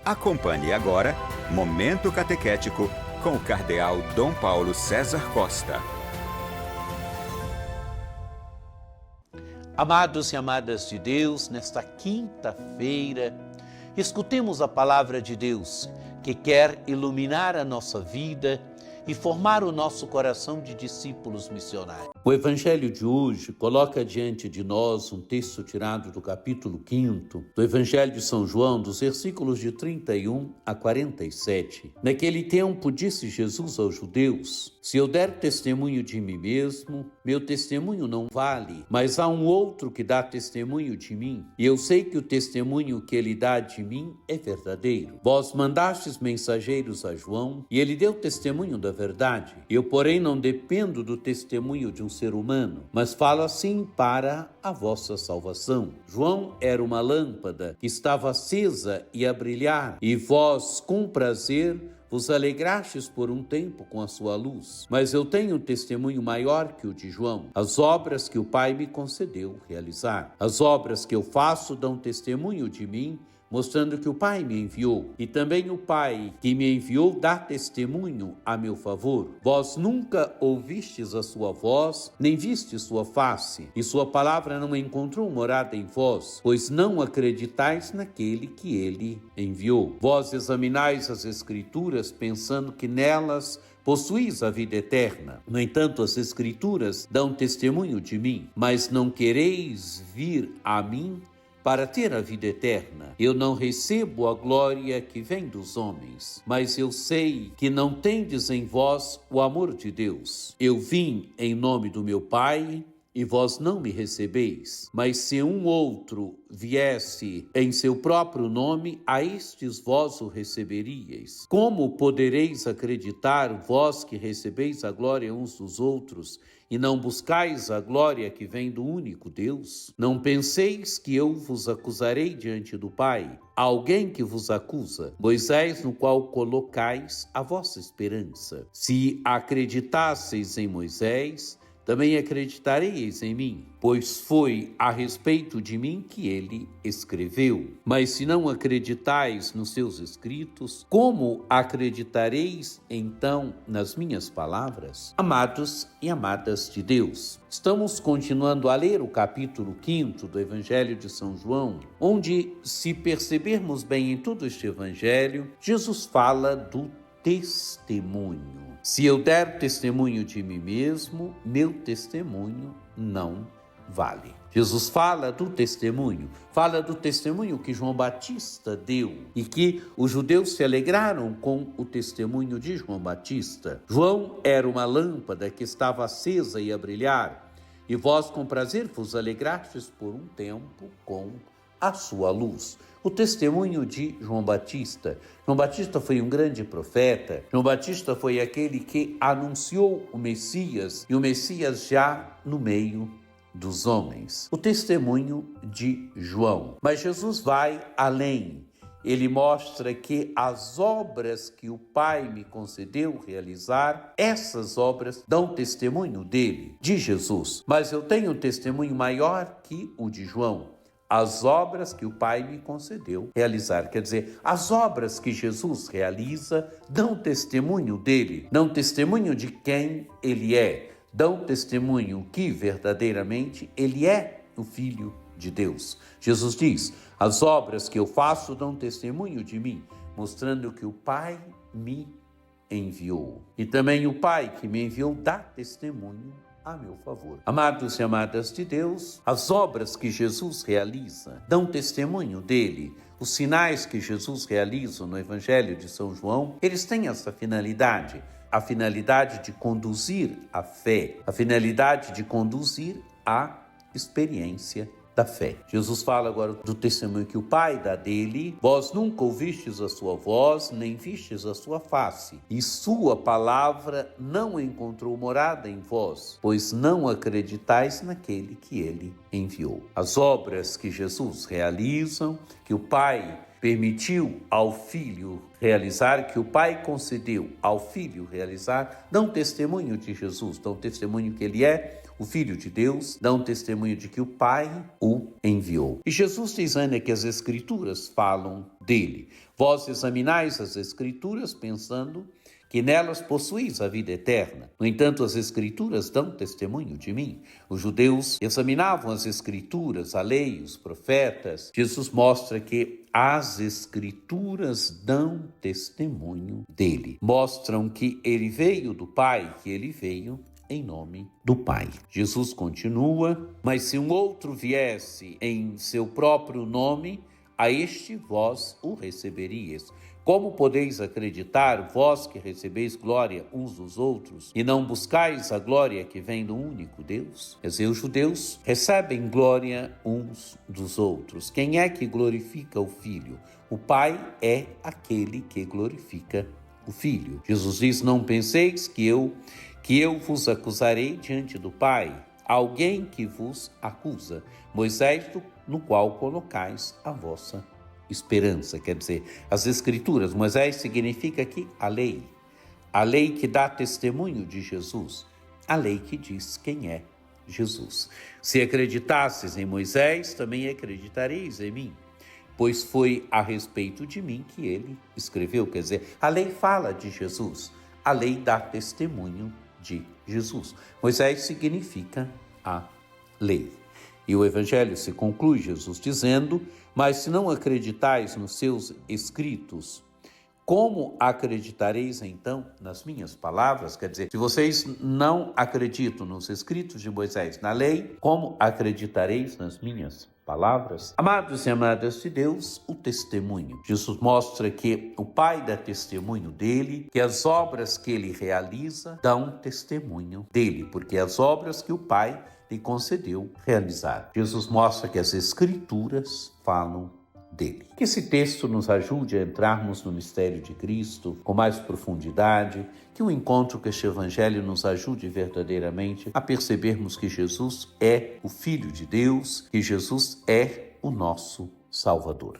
Acompanhe agora Momento Catequético com o Cardeal Dom Paulo César Costa. Amados e amadas de Deus, nesta quinta-feira, escutemos a palavra de Deus, que quer iluminar a nossa vida e formar o nosso coração de discípulos missionários. O Evangelho de hoje coloca diante de nós um texto tirado do capítulo 5 do Evangelho de São João, dos versículos de 31 a 47. Naquele tempo disse Jesus aos judeus: se eu der testemunho de mim mesmo, meu testemunho não vale, mas há um outro que dá testemunho de mim, e eu sei que o testemunho que ele dá de mim é verdadeiro. Vós mandastes mensageiros a João, e ele deu testemunho da verdade. Eu, porém, não dependo do testemunho de um ser humano, mas falo assim para a vossa salvação. João era uma lâmpada que estava acesa e a brilhar, e vós, com prazer, vos alegrastes por um tempo com a sua luz. Mas eu tenho um testemunho maior que o de João, as obras que o Pai me concedeu realizar. As obras que eu faço dão testemunho de mim, mostrando que o Pai me enviou, e também o Pai que me enviou dá testemunho a meu favor. Vós nunca ouvistes a sua voz, nem vistes sua face, e sua palavra não encontrou morada em vós, pois não acreditais naquele que ele enviou. Vós examinais as Escrituras, pensando que nelas possuís a vida eterna. No entanto, as Escrituras dão testemunho de mim, mas não quereis vir a mim para ter a vida eterna. Eu não recebo a glória que vem dos homens, mas eu sei que não tendes em vós o amor de Deus. Eu vim em nome do meu Pai, e vós não me recebeis. Mas se um outro viesse em seu próprio nome, a estes vós o receberíeis. Como podereis acreditar, vós que recebeis a glória uns dos outros, e não buscais a glória que vem do único Deus? Não penseis que eu vos acusarei diante do Pai. Há alguém que vos acusa, Moisés, no qual colocais a vossa esperança. Se acreditasseis em Moisés, também acreditareis em mim, pois foi a respeito de mim que ele escreveu. Mas se não acreditais nos seus escritos, como acreditareis então nas minhas palavras? Amados e amadas de Deus, estamos continuando a ler o capítulo 5 do Evangelho de São João, onde, se percebermos bem em todo este Evangelho, Jesus fala do testemunho. Se eu der testemunho de mim mesmo, meu testemunho não vale. Jesus fala do testemunho que João Batista deu e que os judeus se alegraram com o testemunho de João Batista. João era uma lâmpada que estava acesa e a brilhar, e vós com prazer vos alegrastes por um tempo com a sua luz. O testemunho de João Batista. João Batista foi um grande profeta. João Batista foi aquele que anunciou o Messias, e o Messias já no meio dos homens. O testemunho de João. Mas Jesus vai além. Ele mostra que as obras que o Pai me concedeu realizar, essas obras dão testemunho dele, de Jesus. Mas eu tenho um testemunho maior que o de João. As obras que o Pai me concedeu realizar. Quer dizer, as obras que Jesus realiza dão testemunho dele, dão testemunho de quem ele é, dão testemunho que verdadeiramente ele é o Filho de Deus. Jesus diz: as obras que eu faço dão testemunho de mim, mostrando que o Pai me enviou. E também o Pai que me enviou dá testemunho a meu favor. Amados e amadas de Deus, as obras que Jesus realiza dão testemunho dele. Os sinais que Jesus realiza no Evangelho de São João, eles têm essa finalidade, a finalidade de conduzir a fé, a finalidade de conduzir a experiência da fé. Jesus fala agora do testemunho que o Pai dá dele. Vós nunca ouvistes a sua voz, nem vistes a sua face, e sua palavra não encontrou morada em vós, pois não acreditais naquele que ele enviou. As obras que Jesus realiza, que o Pai permitiu ao Filho realizar, que o Pai concedeu ao Filho realizar, dão testemunho de Jesus, dão testemunho que ele é o o Filho de Deus, dão testemunho de que o Pai o enviou. E Jesus diz ainda que as Escrituras falam dele. Vós examinais as Escrituras pensando que nelas possuís a vida eterna. No entanto, as Escrituras dão testemunho de mim. Os judeus examinavam as Escrituras, a lei, os profetas. Jesus mostra que as Escrituras dão testemunho dele. Mostram que ele veio do Pai, que ele veio em nome do Pai. Jesus continua, mas se um outro viesse em seu próprio nome, a este vós o receberíeis. Como podeis acreditar, vós que recebeis glória uns dos outros, e não buscais a glória que vem do único Deus? Quer dizer, os judeus recebem glória uns dos outros. Quem é que glorifica o Filho? O Pai é aquele que glorifica o Filho. Jesus diz, não penseis que eu vos acusarei diante do Pai. Alguém que vos acusa, Moisés, no qual colocais a vossa esperança. Quer dizer, as Escrituras, Moisés significa aqui a lei que dá testemunho de Jesus, a lei que diz quem é Jesus. Se acreditasses em Moisés, também acreditareis em mim, pois foi a respeito de mim que ele escreveu. Quer dizer, a lei fala de Jesus, a lei dá testemunho de Jesus. Moisés significa a lei. E o Evangelho se conclui, Jesus dizendo, mas se não acreditais nos seus escritos, como acreditareis então nas minhas palavras? Quer dizer, se vocês não acreditam nos escritos de Moisés, na lei, como acreditareis nas minhas palavras? Amados e amadas de Deus, o testemunho. Jesus mostra que o Pai dá testemunho dele, que as obras que ele realiza dão testemunho dele, porque as obras que o Pai lhe concedeu realizar. Jesus mostra que as Escrituras falam dele. Que esse texto nos ajude a entrarmos no mistério de Cristo com mais profundidade, que o encontro com este Evangelho nos ajude verdadeiramente a percebermos que Jesus é o Filho de Deus, que Jesus é o nosso Salvador.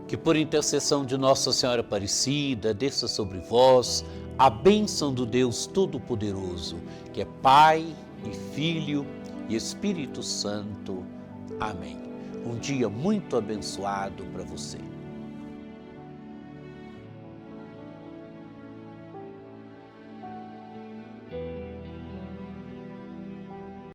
Que por intercessão de Nossa Senhora Aparecida, desça sobre vós a bênção do Deus Todo-Poderoso, que é Pai e Filho e Espírito Santo. Amém. Um dia muito abençoado para você.